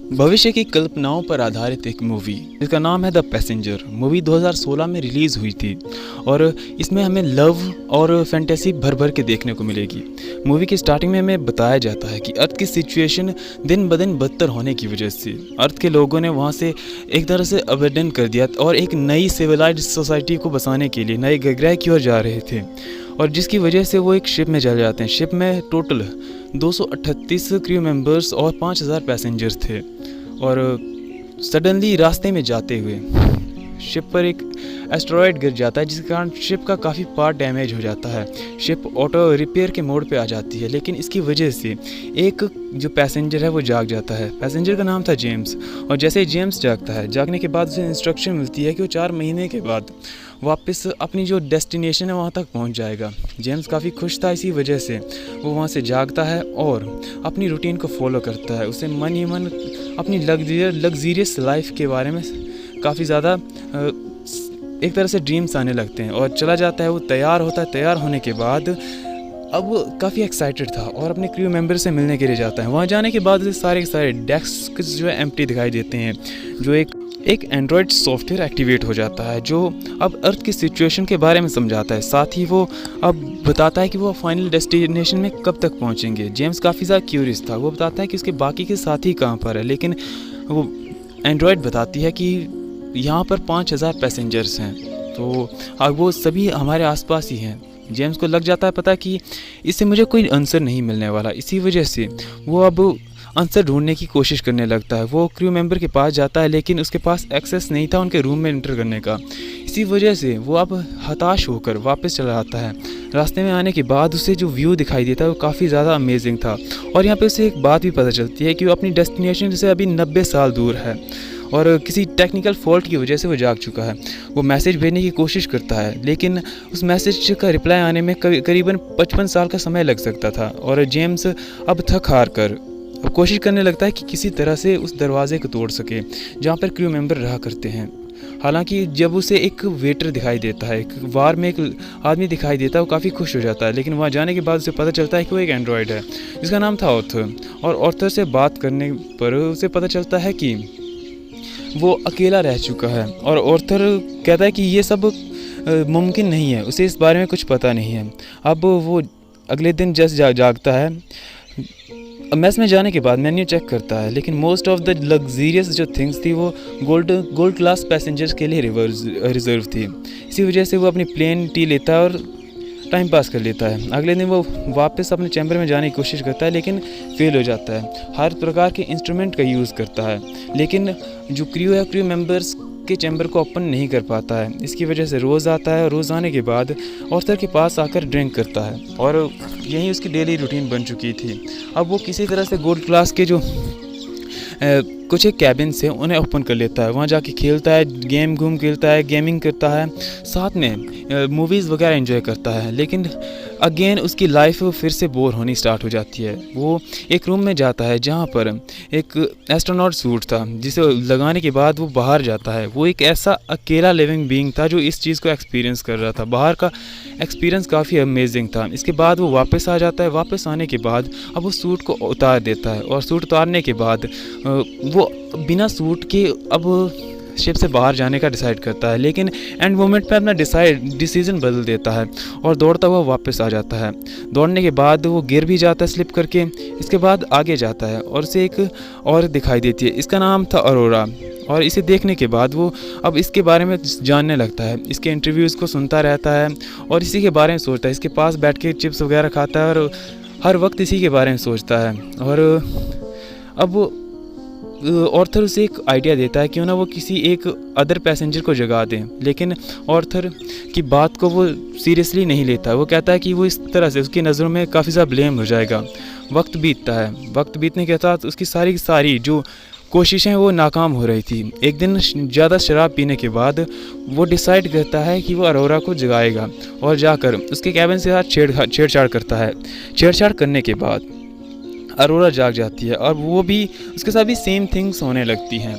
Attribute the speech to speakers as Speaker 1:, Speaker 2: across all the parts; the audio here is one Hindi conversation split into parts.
Speaker 1: भविष्य की कल्पनाओं पर आधारित एक मूवी जिसका नाम है द पैसेंजर। मूवी 2016 में रिलीज़ हुई थी और इसमें हमें लव और फैंटेसी भर भर के देखने को मिलेगी। मूवी की स्टार्टिंग में हमें बताया जाता है कि अर्थ की सिचुएशन दिन ब दिन बदतर होने की वजह से अर्थ के लोगों ने वहाँ से एक तरह से अबेंडन कर दिया और एक नई सिविलाइज्ड सोसाइटी को बसाने के लिए नए ग्रह की ओर जा रहे थे, और जिसकी वजह से वो एक शिप में चले जाते हैं। शिप में टोटल 238 क्रू मेंबर्स और 5000 पैसेंजर्स थे, और सडनली रास्ते में जाते हुए शिप पर एक एस्टेरॉयड गिर जाता है, जिसके कारण शिप का काफ़ी पार्ट डैमेज हो जाता है। शिप ऑटो रिपेयर के मोड पे आ जाती है, लेकिन इसकी वजह से एक जो पैसेंजर है वो जाग जाता है। पैसेंजर का नाम था जेम्स, और जैसे ही जेम्स जागता है, जागने के बाद उसे इंस्ट्रक्शन मिलती है कि वो 4 महीने के बाद वापस अपनी जो डेस्टिनेशन है वहाँ तक पहुँच जाएगा। जेम्स काफ़ी खुश था, इसी वजह से वो वहाँ से जागता है और अपनी रूटीन को फॉलो करता है। उसे मन ही मन अपनी लग्जरियस लाइफ के बारे में काफ़ी ज़्यादा एक तरह से ड्रीम्स आने लगते हैं, और चला जाता है। वो तैयार होता है। तैयार होने के बाद अब वो काफ़ी एक्साइटेड था और अपने क्रू मेंबर से मिलने के लिए जाता है। वहाँ जाने के बाद उसे सारे के सारे डेस्क जो है एम्प्टी दिखाई देते हैं। जो एक एंड्रॉयड सॉफ्टवेयर एक्टिवेट हो जाता है जो अब अर्थ की सिचुएशन के बारे में समझाता है। साथ ही वो अब बताता है कि वो फाइनल डेस्टिनेशन में कब तक पहुँचेंगे। जेम्स काफ़ी ज़्यादा क्यूरियस था। वो बताता है कि उसके बाकी के साथी कहाँ पर है, लेकिन वो एंड्रॉयड बताती है कि यहाँ पर 5000 पैसेंजर्स हैं, तो अब वो सभी हमारे आसपास ही हैं। जेम्स को लग जाता है पता कि इससे मुझे कोई आंसर नहीं मिलने वाला। इसी वजह से वो अब आंसर ढूंढने की कोशिश करने लगता है। वो क्रू मेंबर के पास जाता है, लेकिन उसके पास एक्सेस नहीं था उनके रूम में एंटर करने का। इसी वजह से वो अब हताश होकर वापस चला आता है। रास्ते में आने के बाद उसे जो व्यू दिखाई देता है वो काफ़ी ज़्यादा अमेजिंग था, और यहाँ पे उसे एक बात भी पता चलती है कि वो अपनी डेस्टिनेशन से अभी 90 साल दूर है, और किसी टेक्निकल फॉल्ट की वजह से वो जाग चुका है। वो मैसेज भेजने की कोशिश करता है, लेकिन उस मैसेज का रिप्लाई आने में करीबन 55 साल का समय लग सकता था, और जेम्स अब थक हार कर अब कोशिश करने लगता है कि किसी तरह से उस दरवाजे को तोड़ सके जहाँ पर क्रू मेंबर रहा करते हैं। हालांकि जब उसे एक वेटर दिखाई देता है, एक बार में एक आदमी दिखाई देता है, वो काफ़ी खुश हो जाता है। लेकिन वहाँ जाने के बाद उसे पता चलता है कि वो एक एंड्रॉयड है जिसका नाम था ऑर्थर, और ऑर्थर से बात करने पर उसे पता चलता है कि वो अकेला रह चुका है। और ऑर्थर कहता है कि ये सब मुमकिन नहीं है, उसे इस बारे में कुछ पता नहीं है। अब वो अगले दिन जस्ट जागता है। मेस में जाने के बाद मेन्यू चेक करता है, लेकिन मोस्ट ऑफ द लग्जरियस जो थिंग्स थी वो गोल्ड क्लास पैसेंजर्स के लिए रिजर्व थी। इसी वजह से वो अपनी प्लेन टी लेता है और टाइम पास कर लेता है। अगले दिन वो वापस अपने चैम्बर में जाने की कोशिश करता है, लेकिन फेल हो जाता है। हर प्रकार के इंस्ट्रूमेंट का यूज़ करता है, लेकिन जो क्रू मेंबर्स के चैम्बर को ओपन नहीं कर पाता है। इसकी वजह से रोज़ आता है, और रोज़ आने के बाद ऑर्थर के पास आकर ड्रिंक करता है, और यही उसकी डेली रूटीन बन चुकी थी। अब वो किसी तरह से गोल्ड क्लास के जो कुछ एक कैबिन से उन्हें ओपन कर लेता है। वहाँ जाके खेलता है, खेलता है, गेमिंग करता है, साथ में मूवीज़ वगैरह एंजॉय करता है। लेकिन अगेन उसकी लाइफ फिर से बोर होनी स्टार्ट हो जाती है। वो एक रूम में जाता है जहाँ पर एक एस्ट्रोनॉट सूट था, जिसे लगाने के बाद वो बाहर जाता है। वो एक ऐसा अकेला लिविंग बीइंग था जो इस चीज़ को एक्सपीरियंस कर रहा था। बाहर का एक्सपीरियंस काफ़ी अमेजिंग था। इसके बाद वो वापस आ जाता है। वापस आने के बाद अब वो सूट को उतार देता है, और सूट उतारने के बाद वो बिना सूट के अब शिप से बाहर जाने का डिसाइड करता है, लेकिन एंड मोमेंट पे अपना डिसीजन बदल देता है और दौड़ता हुआ वापस आ जाता है। दौड़ने के बाद वो गिर भी जाता है स्लिप करके। इसके बाद आगे जाता है और उसे एक औरत दिखाई देती है, इसका नाम था अरोरा, और इसे देखने के बाद वो अब इसके बारे में जानने लगता है। इसके इंटरव्यूज़ को सुनता रहता है और इसी के बारे में सोचता है। इसके पास बैठ के चिप्स वगैरह खाता है और हर वक्त इसी के बारे में सोचता है। और अब ऑर्थर उसे एक आइडिया देता है क्यों ना वो किसी एक अदर पैसेंजर को जगा दें, लेकिन ऑर्थर की बात को वो सीरियसली नहीं लेता। वो कहता है कि वो इस तरह से उसकी नज़रों में काफ़ी ज़्यादा ब्लेम हो जाएगा। वक्त बीतता है। वक्त बीतने के साथ उसकी सारी जो कोशिशें वो नाकाम हो रही थी। एक दिन ज़्यादा शराब पीने के बाद वो डिसाइड करता है कि वो अरोरा को जगाएगा, और जाकर उसके कैबिन से साथ छेड़छाड़ करता है। छेड़छाड़ करने के बाद अरोरा जाग जाती है, और वो भी उसके साथ भी सेम थिंग्स होने लगती हैं।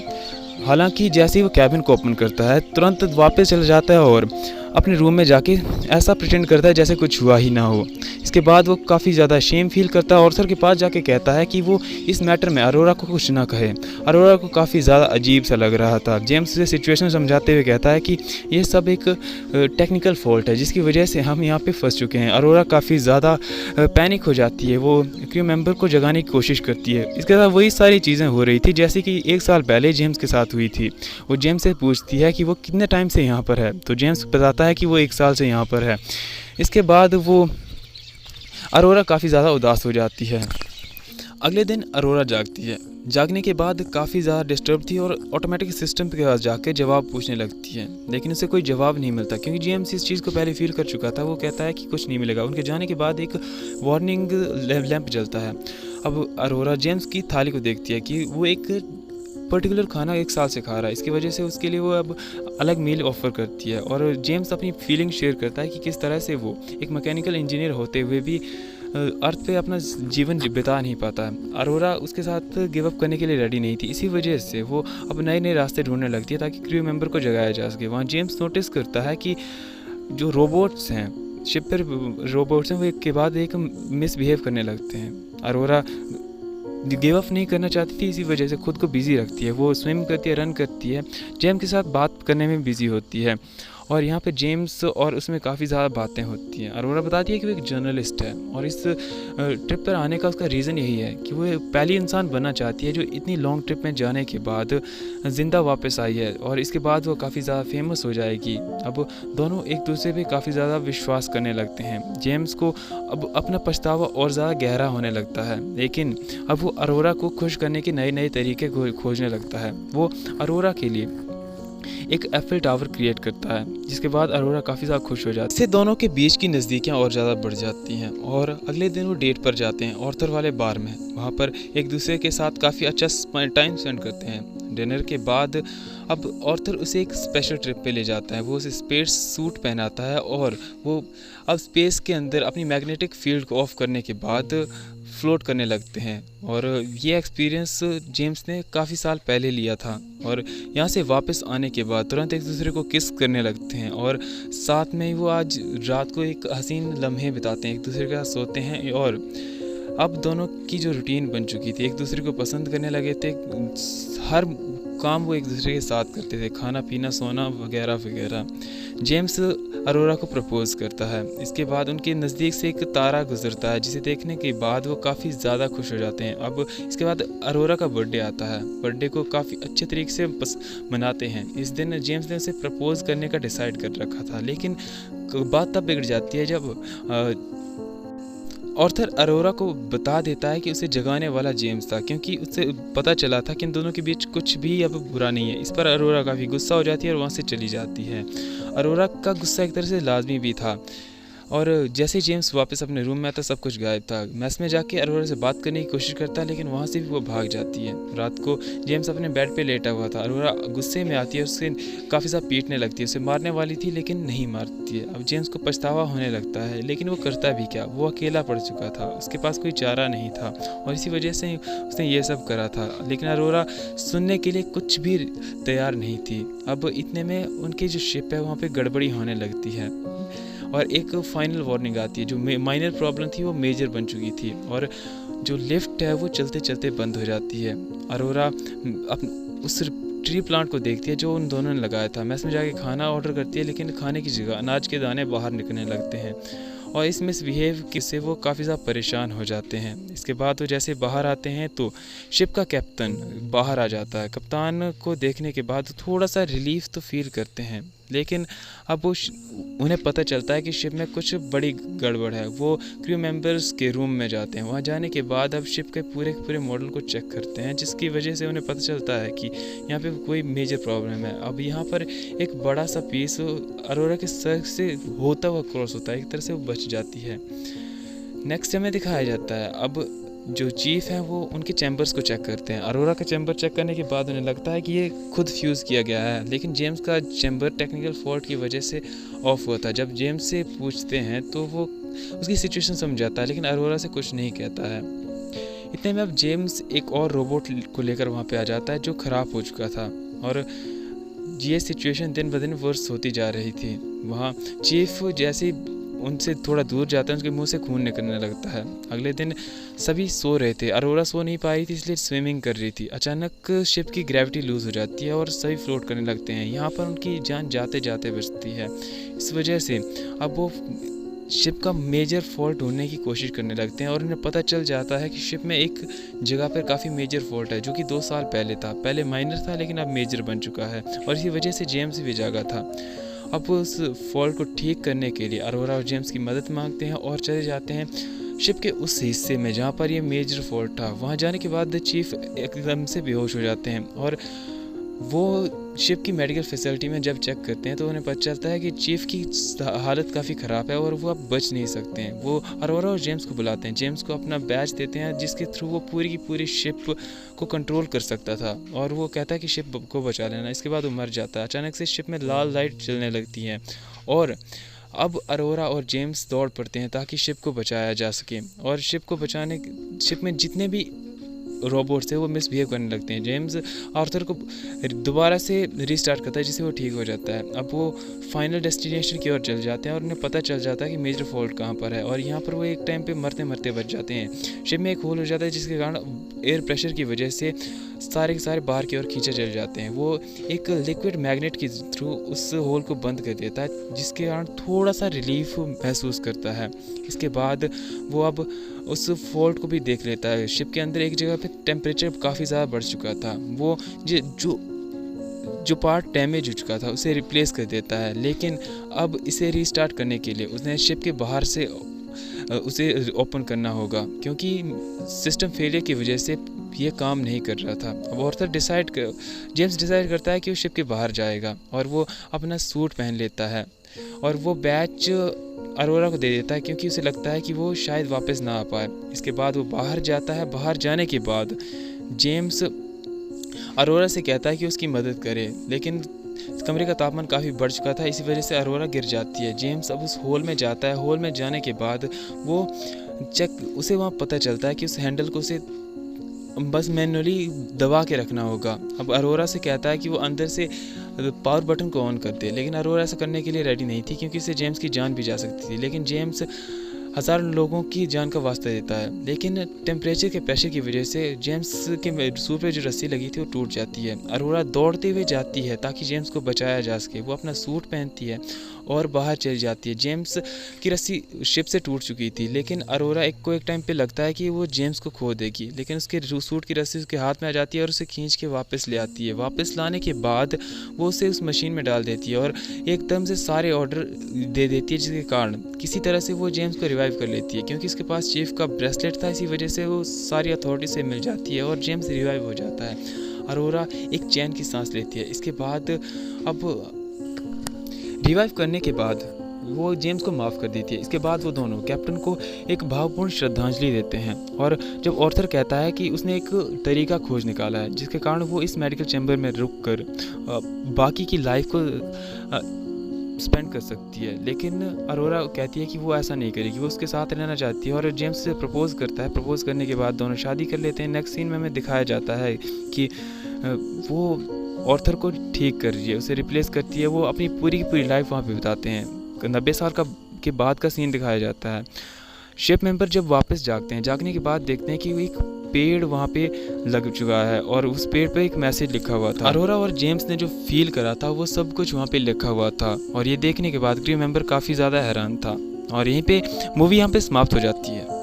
Speaker 1: हालांकि जैसे ही वो कैबिन को ओपन करता है, तुरंत वापस चला जाता है और अपने रूम में जाके ऐसा प्रिटेंड करता है जैसे कुछ हुआ ही ना हो। इसके बाद वो काफ़ी ज़्यादा शेम फील करता है, ऑर्थर के पास जाके कहता है कि वो इस मैटर में अरोरा को कुछ ना कहे। अरोरा को काफ़ी ज़्यादा अजीब सा लग रहा था। जेम्स उसे सिचुएशन समझाते हुए कहता है कि ये सब एक टेक्निकल फॉल्ट है जिसकी वजह से हम यहाँ पे फंस चुके हैं। अरोरा काफ़ी ज़्यादा पैनिक हो जाती है, वो क्रू मेंबर को जगाने की कोशिश करती है। इसके साथ वही सारी चीज़ें हो रही थी जैसे कि 1 साल पहले जेम्स के साथ हुई थी। वो जेम्स से पूछती है कि वो कितने टाइम से यहाँ पर है, तो जेम्स बताता है कि वो 1 साल से यहाँ पर है। इसके बाद वो अरोरा काफ़ी ज़्यादा उदास हो जाती है। अगले दिन अरोरा जागती है। जागने के बाद काफ़ी ज़्यादा डिस्टर्ब थी और ऑटोमेटिक सिस्टम के पास जाकर जवाब पूछने लगती है, लेकिन उसे कोई जवाब नहीं मिलता क्योंकि जेम्स इस चीज़ को पहले फील कर चुका था। वो कहता है कि कुछ नहीं मिलेगा। उनके जाने के बाद एक वार्निंग लैंप जलता है। अब अरोरा जेम्स की थाली को देखती है कि वो एक पर्टिकुलर खाना 1 साल से खा रहा है। इसकी वजह से उसके लिए वो अब अलग मील ऑफ़र करती है और जेम्स अपनी फीलिंग शेयर करता है कि किस तरह से वो एक मैकेनिकल इंजीनियर होते हुए भी अर्थ पे अपना जीवन बिता नहीं पाता है। अरोरा उसके साथ गिव अप करने के लिए रेडी नहीं थी। इसी वजह से वो अब नए नए रास्ते ढूंढने लगती है ताकि क्रू मेंबर को जगाया जा सके। वहाँ जेम्स नोटिस करता है कि जो रोबोट्स हैं, शिप पर रोबोट्स हैं, वो एक के बाद एक मिसबिहेव करने लगते हैं। अरोरा गिव अप नहीं करना चाहती थी, इसी वजह से खुद को बिज़ी रखती है। वो स्विम करती है, रन करती है, जेम्स के साथ बात करने में बिज़ी होती है और यहाँ पे जेम्स और उसमें काफ़ी ज़्यादा बातें होती हैं। अरोरा बताती है कि वो एक जर्नलिस्ट है और इस ट्रिप पर आने का उसका रीज़न यही है कि वो पहली इंसान बनना चाहती है जो इतनी लॉन्ग ट्रिप में जाने के बाद ज़िंदा वापस आई है और इसके बाद वो काफ़ी ज़्यादा फेमस हो जाएगी। अब दोनों एक दूसरे पे काफ़ी ज़्यादा विश्वास करने लगते हैं। जेम्स को अब अपना पछतावा और ज़्यादा गहरा होने लगता है, लेकिन अब वो अरोरा को खुश करने के नए नए तरीके खोजने लगता है। वो अरोरा के लिए एक एफिल टावर क्रिएट करता है, जिसके बाद अरोरा काफ़ी ज़्यादा खुश हो जाती है। इससे दोनों के बीच की नज़दीकियाँ और ज़्यादा बढ़ जाती हैं और अगले दिन वो डेट पर जाते हैं ऑर्थर वाले बार में। वहाँ पर एक दूसरे के साथ काफ़ी अच्छा टाइम स्पेंड करते हैं। डिनर के बाद अब ऑर्थर उसे एक स्पेशल ट्रिप पे ले जाता है। वो उसे स्पेस सूट पहनाता है और वो अब स्पेस के अंदर अपनी मैग्नेटिक फील्ड को ऑफ करने के बाद फ्लोट करने लगते हैं और ये एक्सपीरियंस जेम्स ने काफ़ी साल पहले लिया था और यहाँ से वापस आने के बाद तुरंत एक दूसरे को किस करने लगते हैं और साथ में ही वो आज रात को एक हसीन लम्हे बिताते हैं, एक दूसरे के साथ सोते हैं और अब दोनों की जो रूटीन बन चुकी थी, एक दूसरे को पसंद करने लगे थे। हर काम वो एक दूसरे के साथ करते थे, खाना पीना सोना वगैरह वगैरह। जेम्स अरोरा को प्रपोज़ करता है। इसके बाद उनके नज़दीक से एक तारा गुजरता है जिसे देखने के बाद वो काफ़ी ज़्यादा खुश हो जाते हैं। अब इसके बाद अरोरा का बर्थडे आता है। बर्थडे को काफ़ी अच्छे तरीके से मनाते हैं। इस दिन जेम्स ने उसे प्रपोज़ करने का डिसाइड कर रखा था, लेकिन बात तब बिगड़ जाती है जब ऑर्थर अरोरा को बता देता है कि उसे जगाने वाला जेम्स था, क्योंकि उसे पता चला था कि इन दोनों के बीच कुछ भी अब बुरा नहीं है। इस पर अरोरा काफ़ी गुस्सा हो जाती है और वहाँ से चली जाती है। अरोरा का गुस्सा एक तरह से लाजमी भी था और जैसे जेम्स वापस अपने रूम में आता सब कुछ गायब था। मैस में जाके अरोरा से बात करने की कोशिश करता है, लेकिन वहाँ से भी वो भाग जाती है। रात को जेम्स अपने बेड पे लेटा हुआ था। अरोरा गुस्से में आती है, उससे काफ़ी ज़्यादा पीटने लगती है, उसे मारने वाली थी लेकिन नहीं मारती है। अब जेम्स को पछतावा होने लगता है, लेकिन वो करता भी क्या, वो अकेला पड़ चुका था, उसके पास कोई चारा नहीं था और इसी वजह से उसने ये सब करा था। लेकिन अरोरा सुनने के लिए कुछ भी तैयार नहीं थी। अब इतने में उनकी जो शिप है वहाँ पर गड़बड़ी होने लगती है और एक फाइनल वार्निंग आती है। जो माइनर प्रॉब्लम थी वो मेजर बन चुकी थी और जो लिफ्ट है वो चलते चलते बंद हो जाती है। अरोरा उस ट्री प्लांट को देखती है जो उन दोनों ने लगाया था। मैस में जाके खाना ऑर्डर करती है, लेकिन खाने की जगह अनाज के दाने बाहर निकलने लगते हैं और इस मिसबिहेव से वो काफ़ी ज़्यादा परेशान हो जाते हैं। इसके बाद वो जैसे बाहर आते हैं तो शिप का कैप्टन बाहर आ जाता है। कप्तान को देखने के बाद थोड़ा सा रिलीफ तो फील करते हैं, लेकिन अब वो उन्हें पता चलता है कि शिप में कुछ बड़ी गड़बड़ है। वो क्रू मेंबर्स के रूम में जाते हैं। वहाँ जाने के बाद अब शिप के पूरे मॉडल को चेक करते हैं, जिसकी वजह से उन्हें पता चलता है कि यहाँ पे कोई मेजर प्रॉब्लम है। अब यहाँ पर एक बड़ा सा पीस अरोरा के सर से होता हुआ क्रॉस होता है, एक तरह से वो बच जाती है। नेक्स्ट हमें दिखाया जाता है अब जो चीफ हैं वो उनके चैम्बर्स को चेक करते हैं। अरोरा का चैम्बर चेक करने के बाद उन्हें लगता है कि ये खुद फ्यूज़ किया गया है, लेकिन जेम्स का चैम्बर टेक्निकल फॉल्ट की वजह से ऑफ हुआ था। जब जेम्स से पूछते हैं तो वो उसकी सिचुएशन समझाता है, लेकिन अरोरा से कुछ नहीं कहता है। इतने में अब जेम्स एक और रोबोट को लेकर वहाँ पे आ जाता है जो ख़राब हो चुका था और ये सिचुएशन दिन ब दिन वर्स होती जा रही थी। वहाँ चीफ जैसे उनसे थोड़ा दूर जाता है, उनके मुंह से खून निकलने लगता है। अगले दिन सभी सो रहे थे, अरोरा सो नहीं पा रही थी इसलिए स्विमिंग कर रही थी। अचानक शिप की ग्रेविटी लूज़ हो जाती है और सभी फ्लोट करने लगते हैं। यहाँ पर उनकी जान जाते जाते बचती है। इस वजह से अब वो शिप का मेजर फॉल्ट ढूंढने की कोशिश करने लगते हैं और उन्हें पता चल जाता है कि शिप में एक जगह पर काफ़ी मेजर फॉल्ट है, जो कि 2 साल पहले था। पहले माइनर था लेकिन अब मेजर बन चुका है और इसी वजह से जेम्स भी जागा था। अब उस फॉल्ट को ठीक करने के लिए अरोरा और जेम्स की मदद मांगते हैं और चले जाते हैं शिप के उस हिस्से में जहाँ पर ये मेजर फॉल्ट था। वहाँ जाने के बाद चीफ एकदम से बेहोश हो जाते हैं और वो शिप की मेडिकल फैसिलिटी में जब चेक करते हैं तो उन्हें पता चलता है कि चीफ की हालत काफ़ी ख़राब है और वो अब बच नहीं सकते हैं। वो अरोरा और जेम्स को बुलाते हैं, जेम्स को अपना बैज देते हैं जिसके थ्रू वो पूरी की पूरी शिप को कंट्रोल कर सकता था और वो कहता है कि शिप को बचा लेना। इसके बाद वो मर जाता है। अचानक से शिप में लाल लाइट चलने लगती हैं और अब अरोरा और जेम्स दौड़ पड़ते हैं ताकि शिप को बचाया जा सके और शिप में जितने भी रोबोट्स है वो मिसबिहेव करने लगते हैं। जेम्स आर्थर को दोबारा से रीस्टार्ट करता है जिससे वो ठीक हो जाता है। अब वो फाइनल डेस्टिनेशन की ओर चल जाते हैं और उन्हें पता चल जाता है कि मेजर फॉल्ट कहाँ पर है और यहाँ पर वो एक टाइम पे मरते मरते बच जाते हैं। शिप में एक होल हो जाता है जिसके कारण एयर प्रेशर की वजह से सारे के सारे बाहर की ओर खींचे चले जाते हैं। वो एक लिक्विड मैग्नेट के थ्रू उस होल को बंद कर देता है जिसके कारण थोड़ा सा रिलीफ महसूस करता है। इसके बाद वो अब उस फॉल्ट को भी देख लेता है। शिप के अंदर एक जगह पे टेम्परेचर काफ़ी ज़्यादा बढ़ चुका था। वो जो पार्ट डैमेज हो चुका था उसे रिप्लेस कर देता है, लेकिन अब इसे रीस्टार्ट करने के लिए उसने शिप के बाहर से उसे ओपन करना होगा क्योंकि सिस्टम फेलियर की वजह से ये काम नहीं कर रहा था। अब जेम्स डिसाइड करता है कि वो शिप के बाहर जाएगा और वो अपना सूट पहन लेता है और वो बैच अरोरा को दे देता है क्योंकि उसे लगता है कि वो शायद वापस ना आ पाए। इसके बाद वो बाहर जाता है। बाहर जाने के बाद जेम्स अरोरा से कहता है कि उसकी मदद करे, लेकिन कमरे का तापमान काफ़ी बढ़ चुका था, इसी वजह से अरोरा गिर जाती है। जेम्स अब उस होल में जाता है। होल में जाने के बाद उसे वहाँ पता चलता है कि उस हैंडल को उसे बस मैनुअली दबा के रखना होगा। अब अरोरा से कहता है कि वो अंदर से पावर बटन को ऑन कर दे, लेकिन अरोरा ऐसा करने के लिए रेडी नहीं थी क्योंकि इससे जेम्स की जान भी जा सकती थी। लेकिन जेम्स हज़ारों लोगों की जान का वास्ता देता है, लेकिन टेम्परेचर के प्रेशर की वजह से जेम्स के सूट पे जो रस्सी लगी थी वो टूट जाती है। अरोरा दौड़ते हुए जाती है ताकि जेम्स को बचाया जा सके। वो अपना सूट पहनती है और बाहर चली जाती है। जेम्स की रस्सी शिप से टूट चुकी थी, लेकिन अरोरा एक टाइम पे लगता है कि वो जेम्स को खो देगी, लेकिन उसके सूट की रस्सी उसके हाथ में आ जाती है और उसे खींच के वापस ले आती है। वापस लाने के बाद वो उसे उस मशीन में डाल देती है और एकदम से सारे ऑर्डर दे देती है, जिसके कारण किसी तरह से वो जेम्स को रिवाइव कर लेती है। क्योंकि उसके पास चीफ का ब्रेसलेट था, इसी वजह से वो सारी अथॉरिटी से मिल जाती है और जेम्स रिवाइव हो जाता है। अरोरा एक चैन की सांस लेती है। इसके बाद अब रिवाइव करने के बाद वो जेम्स को माफ़ कर देती है। इसके बाद वो दोनों कैप्टन को एक भावपूर्ण श्रद्धांजलि देते हैं और जब ऑर्थर कहता है कि उसने एक तरीका खोज निकाला है जिसके कारण वो इस मेडिकल चैम्बर में रुक कर बाकी की लाइफ को स्पेंड कर सकती है, लेकिन अरोरा कहती है कि वो ऐसा नहीं करेगी, वो उसके साथ रहना चाहती है और जेम्स से प्रपोज करता है। प्रपोज करने के बाद दोनों शादी कर लेते हैं। नेक्स्ट सीन में हमें दिखाया जाता है कि वो ऑर्थर को ठीक कर रही है, उसे रिप्लेस करती है। वो अपनी पूरी की पूरी लाइफ वहाँ पे बिताते हैं। 90 साल के बाद का सीन दिखाया जाता है। शिप मेंबर जब वापस जागते हैं, जागने के बाद देखते हैं कि एक पेड़ वहाँ पे लग चुका है और उस पेड़ पे एक मैसेज लिखा हुआ था। अरोरा और जेम्स ने जो फील करा था वो सब कुछ वहाँ पे लिखा हुआ था और ये देखने के बाद क्रू मेंबर काफ़ी ज़्यादा हैरान था और यहीं पे मूवी यहाँ पे समाप्त हो जाती है।